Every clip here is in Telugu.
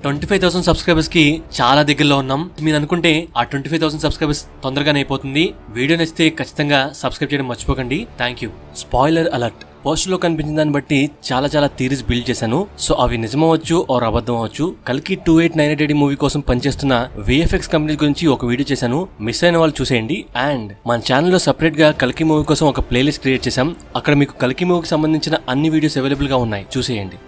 25,000 సబ్స్క్రైబర్స్ కి చాలా దగ్గరలో ఉన్నాం. మీరు అనుకుంటే ఆ 25,000 సబ్స్క్రైబర్స్ తొందరగానే అయిపోతుంది. వీడియో నచ్చితే ఖచ్చితంగా సబ్స్క్రైబ్ చేయడం మర్చిపోకండి. Thank you. Spoiler alert. Post లో కనిపించిన దాన్ని బట్టి చాలా థియరీస్ బిల్డ్ చేశాను. సో అవి నిజమవచ్చు ఆర్ అబద్ధం అవచ్చు. కల్కి 2898 మూవీ కోసం పనిచేస్తున్న VFX కంపెనీ గురించి ఒక వీడియో చేశాను. మిస్ అయిన వాళ్ళు చూసేయండి. అండ్ మన ఛానల్లో సెపరేట్ గా కల్కి మూవీ కోసం ఒక ప్లేలిస్ట్ క్రియేట్ చేశాం. అక్కడ మీకు కల్కి మూవీకి సంబంధించిన అన్ని వీడియోస్ అవైలబుల్ గా ఉన్నాయి, చూసేయండి.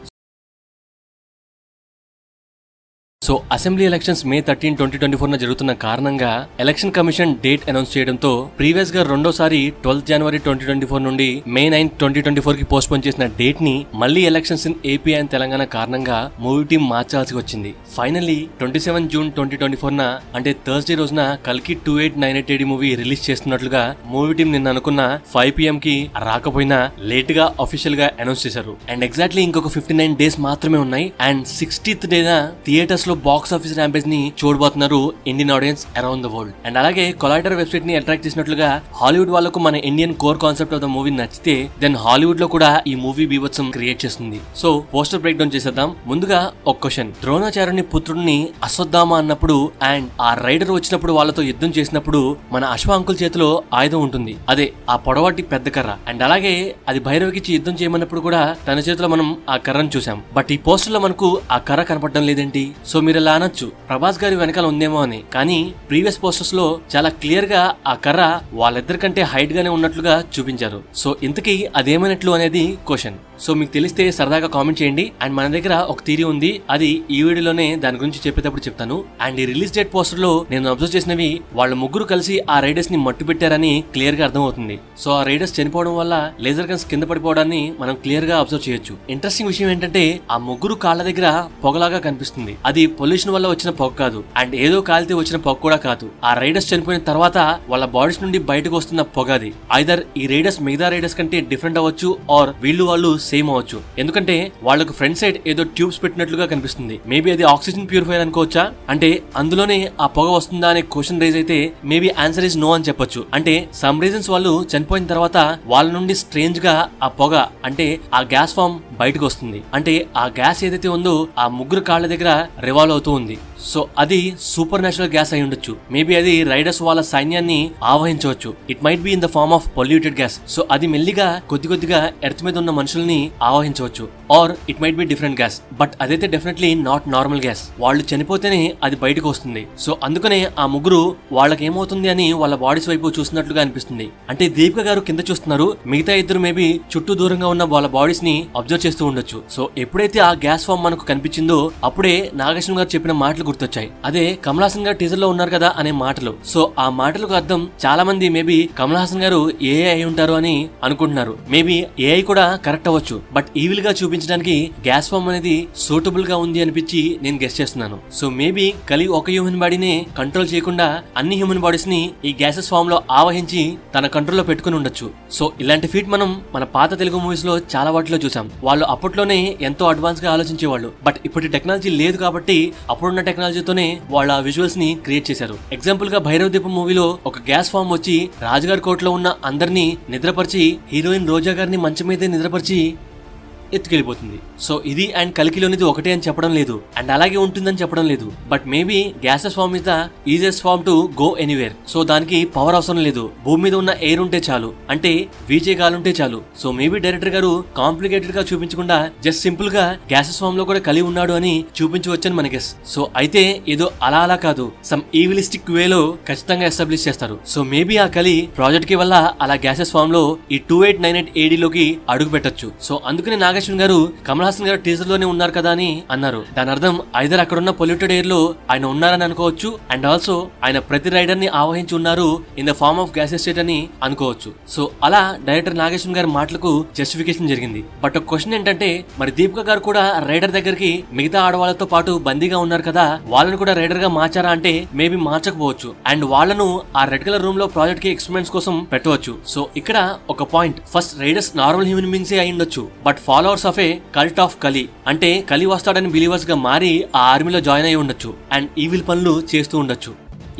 సో అసెంబ్లీ ఎలక్షన్స్ May 13, 2024 జరుగుతున్న కారణంగా ఎలక్షన్ కమిషన్ డేట్ అనౌన్స్ చేయడంతో ప్రీవియస్ గా రెండోసారి 12 January 2024 నుండి May 9, 2024 కి పోస్ట్ పోన్ చేసిన డేట్ ని మళ్ళీ elections in AP and Telangana కారణంగా మూవీ టీం మార్చాల్సి వచ్చింది. ఫైనల్లీ 27 June 2024 అంటే థర్స్డే రోజున కల్కి 2898 మూవీ రిలీజ్ చేస్తున్నట్లుగా మూవీ టీం నిన్న అనుకున్న 5 PM కి రాకపోయినా లేట్ గా అఫీషియల్ గా అనౌన్స్ చేశారు. అండ్ ఎగ్జాక్ట్లీ ఇంకొక 59 days మాత్రమే ఉన్నాయి. అండ్ 60th డేన థియేటర్స్ లో బాక్స్ ఆఫీస్ ర్యాంపేజ్ ని చూడబోతున్నారు Indian audience around the world. And అలాగే కొలైడర్ వెబ్సైట్ ని అట్రాక్ట్ చేసినట్లుగా హాలీవుడ్ వాళ్ళకు మన Indian core concept of the movie నచ్చితే దెన్ హాలీవుడ్ లో కూడా ఈ మూవీ బీభత్సం క్రియేట్ చేస్తుంది. సో పోస్టర్ బ్రేక్ డౌన్ చేసేద్దాం. ముందుగా ఒక క్వశ్చన్. ద్రోణాచార్యుని పుత్రుడిని అశ్వత్థామ అన్నప్పుడు అండ్ ఆ రైడర్ వచ్చినప్పుడు వాళ్ళతో యుద్ధం చేసినప్పుడు మన అశ్వ అంకుల్ చేతిలో ఆయుధం ఉంటుంది, అదే ఆ పొడవాటి పెద్ద కర్ర. అండ్ అలాగే అది భైరవికి యుద్ధం చేయమన్నప్పుడు కూడా తన చేతిలో మనం ఆ కర్రను చూసాం. బట్ ఈ పోస్టర్ లో మనకు ఆ కర్ర కనపడడం లేదేంటి? సో మీరు ఇలా అనొచ్చు, ప్రభాస్ గారి వెనకాల ఉందేమో అని. కానీ ప్రీవియస్ పోస్టర్స్ లో చాలా క్లియర్ గా ఆ కర్ర వాళ్ళిద్దరికంటే హైట్ గానే ఉన్నట్లుగా చూపించారు. సో ఇంతకీ అదేమైనట్లు అనేది క్వశ్చన్. సో మీకు తెలిస్తే సరదాగా కామెంట్ చేయండి. అండ్ మన దగ్గర ఒక థియరీ ఉంది, అది ఈ వీడియోలోనే దాని గురించి చెప్పేటప్పుడు చెప్తాను. అండ్ ఈ రిలీజ్ డేట్ పోస్టర్ లో నేను అబ్జర్వ్ చేసినవి వాళ్ళ ముగ్గురు కలిసి ఆ రైడర్స్ ని మట్టు పెట్టారని క్లియర్ గా అర్థమవుతుంది. సో ఆ రైడర్స్ చనిపోవడం వల్ల లేజర్ గన్స్ కింద పడిపోవడాన్ని మనం క్లియర్ గా అబ్జర్వ్ చేయొచ్చు. ఇంట్రెస్టింగ్ విషయం ఏంటంటే ఆ ముగ్గురు కాళ్ళ దగ్గర పొగలాగా కనిపిస్తుంది. అది పొల్యూషన్ వల్ల వచ్చిన పొగ కాదు, అండ్ ఏదో కాలితే వచ్చిన పొగ కూడా కాదు. ఆ రైడర్స్ చనిపోయిన తర్వాత వాళ్ళ బాడీస్ నుండి బయటకు వస్తున్న పొగ అది. ఐదర్ ఈ రైడర్స్ మిగతా రైడర్స్ కంటే డిఫరెంట్ అవ్వచ్చు ఆర్ వాళ్ళు సేమ్ అవ్వచ్చు. ఎందుకంటే వాళ్ళకు ఫ్రంట్ సైడ్ ఏదో ట్యూబ్స్ పెట్టినట్లుగా కనిపిస్తుంది. మేబీ అది ఆక్సిజన్ ప్యూరిఫైర్ అనుకోవచ్చా? అంటే అందులోనే ఆ పొగ వస్తుందా అనే క్వశ్చన్ రైజ్ అయితే మేబీ ఆన్సర్ ఇస్ నో అని చెప్పొచ్చు. అంటే సమ్ రీజన్స్ వాళ్ళు చనిపోయిన తర్వాత వాళ్ళ నుండి స్ట్రేంజ్ గా ఆ పొగ అంటే ఆ గ్యాస్ ఫామ్ బయటకు వస్తుంది. అంటే ఆ గ్యాస్ ఏదైతే ఉందో ఆ ముగ్గురు కాళ్ళ దగ్గర రివాల్వ్ అవుతూ ఉంది. సో అది సూపర్ న్యాచురల్ గ్యాస్ అయి ఉండొచ్చు. మేబీ అది రైడర్స్ వాళ్ళ సైన్యాన్ని ఆవహించవచ్చు. It might be in the form of polluted gas. So అది మెల్లిగా కొద్దిగా ఎర్త్ మీద ఉన్న మనుషుల్ని ఆవహించవచ్చు. Or it might be different gas. But అదైతే డెఫినెట్లీ నాట్ నార్మల్ గ్యాస్. వాళ్ళు చనిపోతేనే అది బయటకు వస్తుంది. సో అందుకనే ఆ ముగ్గురు వాళ్ళకి ఏమవుతుంది అని వాళ్ళ బాడీస్ వైపు చూస్తున్నట్లుగా అనిపిస్తుంది. అంటే దీపిక గారు కింద చూస్తున్నారు, మిగతా ఇద్దరు మేబీ చుట్టూ దూరంగా ఉన్న వాళ్ళ బాడీస్ ని అబ్జర్వ్ చేస్తూ ఉండొచ్చు. సో ఎప్పుడైతే ఆ గ్యాస్ ఫామ్ మనకు కనిపించిందో అప్పుడే నాగేశ్వర గారు చెప్పిన మాటలు గుర్తొచ్చాయి. అదే కమల్ హాసన్ గారు టీజర్ లో ఉన్నారు కదా అనే మాటలు. సో ఆ మాటలకు అర్థం చాలా మంది మేబీ కమల్ హాసన్ గారు ఏఐ అయి ఉంటారు అని అనుకుంటున్నారు. మేబీ ఏఐ కూడా కరెక్ట్ అవ్వచ్చు. బట్ ఈవిల్ గా చూపించడానికి గ్యాస్ ఫామ్ అనేది సూటబుల్ గా ఉంది అనిపించి నేను గెస్ చేస్తున్నాను. సో మేబీ కలి ఒక హ్యూమన్ బాడీని కంట్రోల్ చేయకుండా అన్ని హ్యూమన్ బాడీస్ ని ఈ గ్యాసెస్ ఫామ్ లో ఆవహించి తన కంట్రోల్ లో పెట్టుకుని ఉండొచ్చు. సో ఇలాంటి ఫీట్ మనం మన పాత తెలుగు మూవీస్ లో చాలా వాటిలో చూసాం. వాళ్ళు అప్పట్లోనే ఎంతో అడ్వాన్స్ గా ఆలోచించేవాళ్ళు. బట్ ఇప్పటి టెక్నాలజీ లేదు కాబట్టి అప్పుడున్న టెక్నాలజీతోనే వాళ్ళ విజువల్స్ ని క్రియేట్ చేశారు. ఎగ్జాంపుల్ గా భైరవ దీపం మూవీలో ఒక గ్యాస్ ఫామ్ వచ్చి రాజుగారి కోటలో ఉన్న అందరినీ నిద్రపరిచి హీరోయిన్ రోజా గారిని మంచం మీదే నిద్రపరిచి ఎత్తుకెళ్ళిపోతుంది. సో ఇది అండ్ కల్కిలోనిది ఒకటే అని చెప్పడం లేదు, అండ్ అలాగే ఉంటుందని చెప్పడం లేదు. But maybe gases form is the easiest form to go anywhere. So దానికి పవర్ అవసరం లేదు, భూమి మీద ఉన్న ఎయిర్ ఉంటే చాలు, అంటే వీచే గాలుంటే చాలు. సో మేబీ డైరెక్టర్ గారు కాంప్లికేటెడ్ గా చూపించకుండా జస్ట్ సింపుల్ గా గ్యాసెస్ ఫామ్ లో కూడా కలి ఉన్నాడు అని చూపించవచ్చని మన గెస్. సో అయితే ఏదో అలా కాదు, సమ్ ఈవిలిస్టిక్ వేలో ఖచ్చితంగా ఎస్టాబ్లిష్ చేస్తారు. సో మేబీ ఆ కలి ప్రాజెక్ట్ కి వల్ల అలా గ్యాసెస్ ఫామ్ లో ఈ 2898 AD లోకి అడుగు పెట్టొచ్చు. సో అందుకనే నాగేశ్వర గారు కమల్ హాసన్ గారు టీజర్ లోనే ఉన్నారు కదా అని అన్నారు. దాని అర్థం ఐదర్ అక్కడ ఉన్న పొల్యూటెడ్ ఎయిర్ లో ఆయన ఉన్నారని అనుకోవచ్చు, అండ్ ఆల్సో ఆయన ప్రతి రైడర్ ని ఆవహించి ఉన్నారు in the form of gases state అని అనుకోవచ్చు. సో అలా డైరెక్టర్ నాగేశ్వర గారి మాటలకు జస్టిఫికేషన్ జరిగింది. బట్ ఒక క్వశ్చన్ ఏంటంటే, మరి దీపిక గారు కూడా రైడర్ దగ్గరికి మిగతా ఆడవాళ్లతో పాటు బందీగా ఉన్నారు కదా, వాళ్ళని కూడా రైడర్ గా మార్చారా అంటే మేబీ మార్చకపోవచ్చు. అండ్ వాళ్ళను ఆ రెడ్ కలర్ రూమ్ లో ప్రాజెక్ట్ కి ఎక్స్పెరిమెంట్స్ కోసం పెట్టవచ్చు. సో ఇక్కడ ఒక point, first riders normal human beings అయి ఉండొచ్చు, but followers of A cult of కలి, అంటే కలి వస్తాడని బిలీవర్స్ గా మారి ఆ ఆర్మీలో జాయిన్ అయి ఉండొచ్చు అండ్ ఈవిల్ పనులు చేస్తూ ఉండొచ్చు.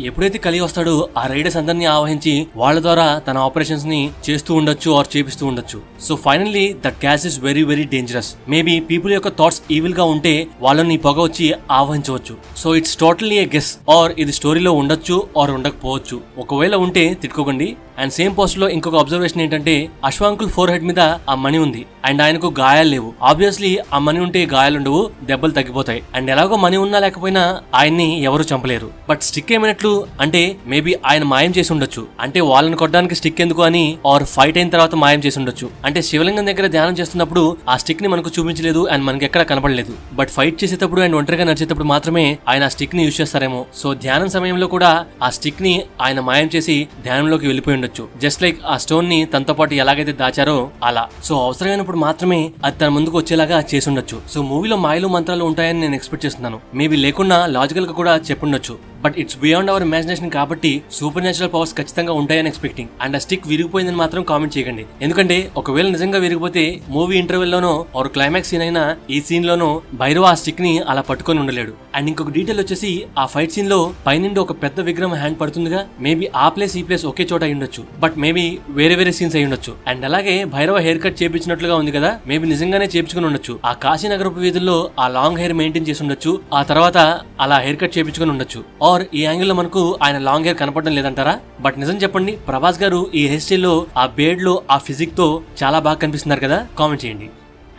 ఎప్పుడైతే కలి వస్తాడో ఆ రైడర్స్ అందరినీ ఆవహించి వాళ్ళ ద్వారా తన ఆపరేషన్స్ ని చేస్తూ ఉండొచ్చు ఆర్ చేపిస్తూ ఉండొచ్చు. So finally that gas is very very dangerous. Maybe people యొక్క థాట్స్ ఈవిల్ గా ఉంటే వాళ్ళని పొగ వచ్చి ఆవహించవచ్చు. So it's totally a guess or ఇది స్టోరీలో ఉండొచ్చు ఆర్ ఉండకపోవచ్చు. ఒకవేళ ఉంటే తిట్టుకోకండి. అండ్ సేమ్ పోస్ట్ లో ఇంకొక అబ్జర్వేషన్ ఏంటంటే అశ్వాంకుల్ ఫోర్ హెడ్ మీద ఆ మనీ ఉంది అండ్ ఆయనకు గాయాలు లేవు. ఆబ్వియస్లీ ఆ మనీ ఉంటే గాయాలుండవు, దెబ్బలు తగ్గిపోతాయి. అండ్ ఎలాగో మనీ ఉన్నా లేకపోయినా ఆయన్ని ఎవరు చంపలేరు. బట్ స్టిక్ ఏమైనట్లు అంటే మేబీ ఆయన మాయం చేసి ఉండొచ్చు. అంటే వాళ్ళని కొట్టడానికి స్టిక్ ఎందుకు అని ఆర్ ఫైట్ అయిన తర్వాత మాయం చేసి ఉండొచ్చు. అంటే శివలింగం దగ్గర ధ్యానం చేస్తున్నప్పుడు ఆ స్టిక్ ని మనకు చూపించలేదు అండ్ మనకి ఎక్కడ కనపడలేదు. బట్ ఫైట్ చేసేటప్పుడు అండ్ ఒంటరిగా నడిచేటప్పుడు మాత్రమే ఆయన ఆ స్టిక్ ని యూజ్ చేస్తారేమో. సో ధ్యానం సమయంలో కూడా ఆ స్టిక్ ని ఆయన మాయం చేసి ధ్యానంలోకి వెళ్ళిపోయి ఉండొచ్చు. జస్ట్ లైక్ ఆ స్టోన్ ని తనతో పాటు ఎలాగైతే దాచారో అలా. సో అవసరమైనప్పుడు మాత్రమే అది తన ముందుకు వచ్చేలాగా చేసి ఉండొచ్చు. సో మూవీలో మాయలు మంత్రాలు ఉంటాయని నేను ఎక్స్పెక్ట్ చేస్తున్నాను. మేబీ లేకుండా లాజికల్ గా కూడా చెప్పుండొచ్చు. But it's beyond our imagination కాబట్టి సూపర్ న్యాచురల్ పవర్స్ ఖచ్చితంగా ఉంటాయని ఎక్స్పెక్టింగ్. అండ్ ఆ స్టిక్ విరిగిపోయిందని మాత్రం కామెంట్ చేయకండి. ఎందుకంటే ఒకవేళ నిజంగా విరిగిపోతే మూవీ ఇంటర్వెల్ లోనో ఆర్ క్లైమాక్స్ సీన్ అయినా ఈ సీన్ లోనో భైరవ ఆ స్టిక్ ని అలా పట్టుకొని ఉండలేడు. అండ్ ఇంకొక డీటెయిల్ వచ్చేసి ఆ ఫైట్ సీన్ లో పైనుండి ఒక పెద్ద విగ్రహం హ్యాండ్ పడుతుందిగా. మేబీ ఆ ప్లేస్ ఈ ప్లేస్ ఒకే చోట అయి ఉండొచ్చు. బట్ మేబీ వేరే వేరే సీన్స్ అయి ఉండొచ్చు. అండ్ అలాగే భైరవ హెయిర్ కట్ చేపించినట్లుగా ఉంది కదా, మేబీ నిజంగానే చేపించుకుని ఉండొచ్చు. ఆ కాశీనగరపు వీధుల్లో ఆ లాంగ్ హెయిర్ మెయింటైన్ చేసి ఉండొచ్చు. ఆ తర్వాత అలా హెయిర్ కట్ చేపించుకుని ఉండొచ్చు. ఆర్ ఈ యాంగిల్ లో మనకు ఆయన లాంగ్ హెయిర్ కనపడడం లేదంటారా? బట్ నిజం చెప్పండి, ప్రభాస్ గారు ఈ హెయిర్ స్టైల్ లో ఆ బేడ్ లో ఆ ఫిజిక్ తో చాలా బాగా కనిపిస్తున్నారు కదా, కామెంట్ చేయండి.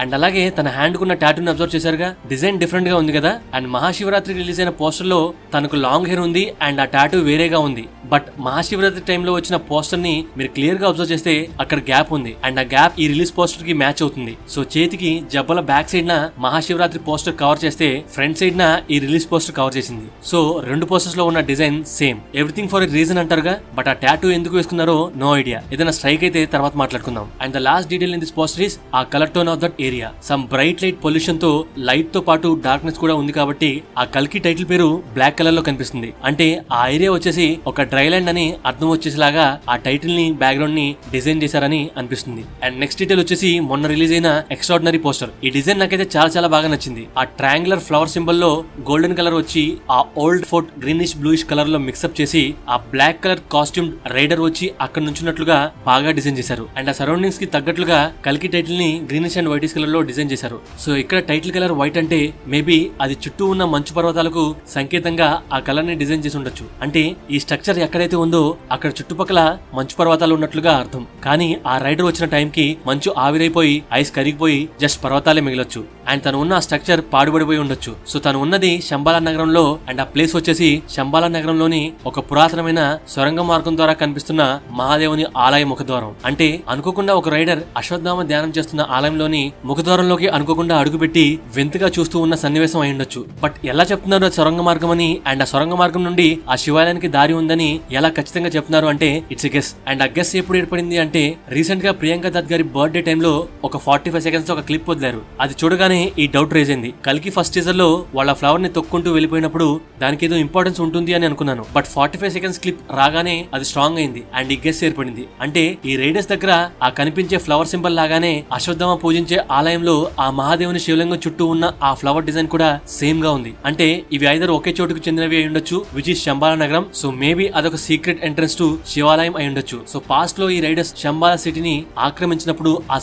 అండ్ అలాగే తన హ్యాండ్ కున్న టాటూని అబ్జర్వ్ చేశారుగా, డిజైన్ డిఫరెంట్ గా ఉంది కదా. అండ్ మహాశివరాత్రి రిలీజ్ అయిన పోస్టర్ లో తనకు లాంగ్ హెయిర్ ఉంది అండ్ ఆ టాటూ వేరేగా ఉంది. బట్ మహాశివరాత్రి టైంలో వచ్చిన పోస్టర్ ని మీరు క్లియర్ గా అబ్జర్వ్ చేస్తే అక్కడ గ్యాప్ ఉంది అండ్ ఆ గ్యాప్ ఈ రిలీజ్ పోస్టర్ కి మ్యాచ్ అవుతుంది. సో చేతికి జబ్బల బ్యాక్ సైడ్ న మహాశివరాత్రి పోస్టర్ కవర్ చేస్తే ఫ్రంట్ సైడ్ న ఈ రిలీజ్ పోస్టర్ కవర్ చేసింది. సో రెండు పోస్టర్స్ లో ఉన్న design same. Everything for a reason అంటారుగా. బట్ ఆ టాటూ ఎందుకు వేసుకున్నారో నో ఐడియా. ఏదైనా స్ట్రైక్ అయితే తర్వాత మాట్లాడుకుందాం. And the last detail in this poster is ఆ colour tone of that area. Some bright light pollution తో లైట్ తో పాటు డార్క్నెస్ కూడా ఉంది కాబట్టి ఆ కల్కి టైటిల్ పేరు బ్లాక్ కలర్ లో కనిపిస్తుంది. అంటే ఆ ఏరియా వచ్చేసి ఒక డ్రై ల్యాండ్ అని అర్థం వచ్చేలాగా ఆ టైటిల్ ని బ్యాక్గ్రౌండ్ ని డిజైన్ చేశారని అనిపిస్తుంది. అండ్ నెక్స్ట్ డీటెయిల్ వచ్చేసి మొన్న రిలీజ్ అయిన ఎక్స్ట్రాడినరీ పోస్టర్. ఈ డిజైన్ నాకైతే చాలా చాలా బాగా నచ్చింది. ఆ ట్రయాంగులర్ ఫ్లవర్ సింబల్ లో గోల్డెన్ కలర్ వచ్చి ఆ old fort greenish bluish colour లో మిక్స్అప్ చేసి ఆ బ్లాక్ కలర్ కాస్ట్యూమ్ రైడర్ వచ్చి అక్కడ నుంచున్నట్లుగా బాగా డిజైన్ చేశారు. అండ్ ఆ సరౌండింగ్స్ కి తగ్గట్లుగా కల్కి టైటిల్ ని గ్రీనిష్ అండ్ వైటిష్ కలర్ లో డిజైన్ చేశారు. సో ఇక్కడ టైటిల్ కలర్ వైట్ అంటే మేబీ అది చుట్టూ ఉన్న మంచు పర్వతాలకు సంకేతంగా ఆ కలర్ ని డిజైన్ చేసి ఉండొచ్చు. అంటే ఈ స్ట్రక్చర్ ఎక్కడైతే ఉందో అక్కడ చుట్టుపక్కల మంచు పర్వతాలు ఉన్నట్లుగా అర్థం. కానీ ఆ రైడర్ వచ్చిన టైం కి మంచు ఆవిరైపోయి ఐస్ కరిగిపోయి జస్ట్ పర్వతాలే మిగిలొచ్చు. అండ్ తను ఉన్న స్ట్రక్చర్ పాడుబడిపోయి ఉండొచ్చు. సో తను ఉన్నది శంబాలా నగరంలో అండ్ ఆ ప్లేస్ వచ్చేసి శంబాలా నగరంలోని ఒక పురాతనమైన సొరంగ మార్గం ద్వారా కనిపిస్తున్న మహాదేవుని ఆలయ ముఖద్వారం. అంటే అనుకోకుండా ఒక రైడర్ అశ్వత్థామ ధ్యానం చేస్తున్న ఆలయంలోని ముఖద్వారంలోకి అనుకోకుండా అడుగుపెట్టి వింతగా చూస్తూ ఉన్న సన్నివేశం అయి ఉండొచ్చు. బట్ ఎలా చెప్తున్నారు సొరంగ మార్గం అని అండ్ ఆ సొరంగ మార్గం నుండి ఆ శివాలయానికి దారి ఉందని ఎలా ఖచ్చితంగా చెప్తున్నారు అంటే ఇట్స్ ఎ గెస్. అండ్ ఆ గెస్ ఎప్పుడు ఏర్పడింది అంటే రీసెంట్ గా ప్రియాంక దత్ గారి బర్త్డే టైంలో ఒక 45 సెకండ్స్ ఒక క్లిప్ వదిలారు. అది చూడగానే ఈ డౌట్ రేజ్ అయింది. కల్కి ఫస్ట్ టీజర్ లో వాళ్ళ ఫ్లవర్ ని తొక్కుంటూ వెళ్ళిపోయినప్పుడు దానికి ఏదో ఇంపార్టెన్స్ ఉంటుంది అని అనుకున్నాను. బట్ 45 సెకండ్స్ క్లిప్ రాగానే అది స్ట్రాంగ్ అయింది అండ్ ఈ గెస్ ఏర్పడింది. అంటే ఈ రైడర్స్ దగ్గర ఆ కనిపించే ఫ్లవర్ సింబల్ లాగానే అశ్వత్థామ పూజించే ఆలయంలో ఆ మహాదేవుని శివలింగం చుట్టూ ఉన్న ఆ ఫ్లవర్ డిజైన్ కూడా సేమ్ గా ఉంది. అంటే ఇవి ఐదర్ ఒకే చోటుకు చెందినవి అయి ఉండొచ్చు, విచ్ ఇస్ శంబాలా నగరం. సో మేబీ అదొక సీక్రెట్ ఎంట్రన్స్ టు శివాలయం అయి ఉండొచ్చు. సో పాస్ట్ లో ఈ రైడర్స్ శంబాలా సిటీని ఆక్రమించినప్పుడు ఆ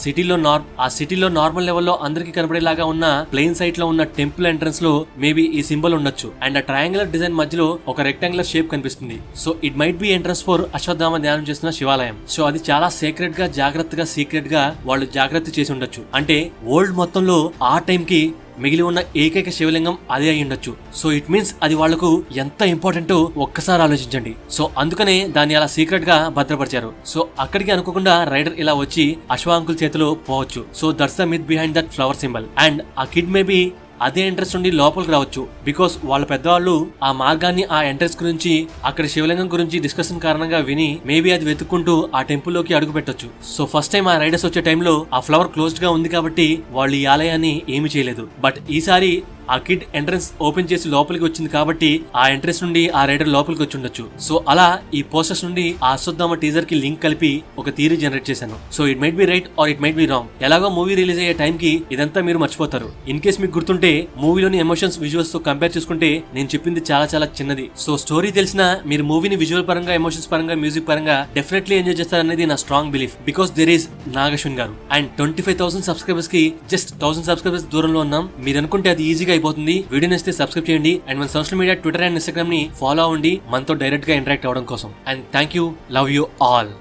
సిటీలో నార్మల్ లెవెల్లో అందరికి కనపడేలాగా ఉన్న ప్లెయిన్ సైట్ లో ఉన్న టెంపుల్ ఎంట్రన్స్ లో మేబీ ఈ సింబల్ ఉండొచ్చు. అండ్ ఆ ట్రయాంగులర్ డిజైన్ మధ్యలో ఒక రెక్టాంగులర్ షేప్ కనిపిస్తుంది. So it might B entrance for Ashwatthama ధ్యానం చేస్తున్న శివాలయం. సో అది చాలా సీక్రెట్ గా జాగ్రత్తగా సీక్రెట్ గా వాళ్ళు జాగ్రత్త చేసి ఉండొచ్చు. అంటే వరల్డ్ మొత్తంలో ఆ టైం కి మిగిలి ఉన్న ఏకైక శివలింగం అదే అయి ఉండొచ్చు. సో ఇట్ మీన్స్ అది వాళ్లకు ఎంత ఇంపార్టెంటో ఒక్కసారి ఆలోచించండి. సో అందుకనే దాన్ని అలా సీక్రెట్ గా భద్రపరిచారు. సో అక్కడికి అనుకోకుండా రైడర్ ఇలా వచ్చి అశ్వాంకుల్ చేతిలో పోవచ్చు. So that's the myth behind that flower symbol. And ఆ కిడ్ మేబీ అదే ఎంట్రెన్స్ నుండి లోపలికి రావచ్చు. బికాస్ వాళ్ళ పెద్దవాళ్ళు ఆ మార్గాన్ని ఆ ఎంట్రెన్స్ గురించి అక్కడ శివలింగం గురించి డిస్కషన్ కారణంగా విని మేబీ అది వెతుక్కుంటూ ఆ టెంపుల్ లోకి అడుగు పెట్టొచ్చు. సో ఫస్ట్ టైం ఆ రైడర్స్ వచ్చే టైంలో ఆ ఫ్లవర్ క్లోజ్డ్ గా ఉంది కాబట్టి వాళ్ళు ఈ ఆలయాన్ని ఏమి చేయలేదు. బట్ ఈసారి ఆ కిడ్ ఎంట్రన్స్ ఓపెన్ చేసి లోపలికి వచ్చింది కాబట్టి ఆ ఎంట్రన్స్ నుండి ఆ రైడర్ లోపలికి వచ్చి ఉండొచ్చు. సో అలా ఈ పోస్టర్స్ నుండి ఆ అశ్వత్థామ టీజర్ కి లింక్ కలిపి ఒక థియరీ జనరేట్ చేశాను. So it might B right are it might be wrong. ఎలాగో మూవీ రిలీజ్ అయ్యే టైం కి ఇదంతా మీరు మర్చిపోతారు. ఇన్ కేస్ మీకు గుర్తుంటే మూవీలోని ఎమోషన్స్ విజువల్స్ తో కంపేర్ చేసుకుంటే నేను చెప్పింది చాలా చాలా చిన్నది. సో స్టోరీ తెలిసినా మీరు మూవీని విజువల్ పరంగా, ఎమోషన్స్ పరంగా, మ్యూజిక్ పరంగా డెఫినెట్లీ ఎంజాయ్ చేస్తారనేది నా strong belief. Because there is Nag Ashwin గారు అండ్ 25,000 సబ్స్క్రైబర్స్ కి జస్ట్ 1000 సబ్స్క్రైబర్స్ దూరంలో ఉన్నాం. మీరు అనుకుంటే అది ఈజీగా అయిపోతుంది. వీడియో నచ్చితే సబ్స్క్రైబ్ చేయండి అండ్ మన social media Twitter and Instagram ని ఫాలో అవ్వండి మనతో డైరెక్ట్ గా ఇంటరాక్ట్ అవ్వడం కోసం. And thank you, love you all.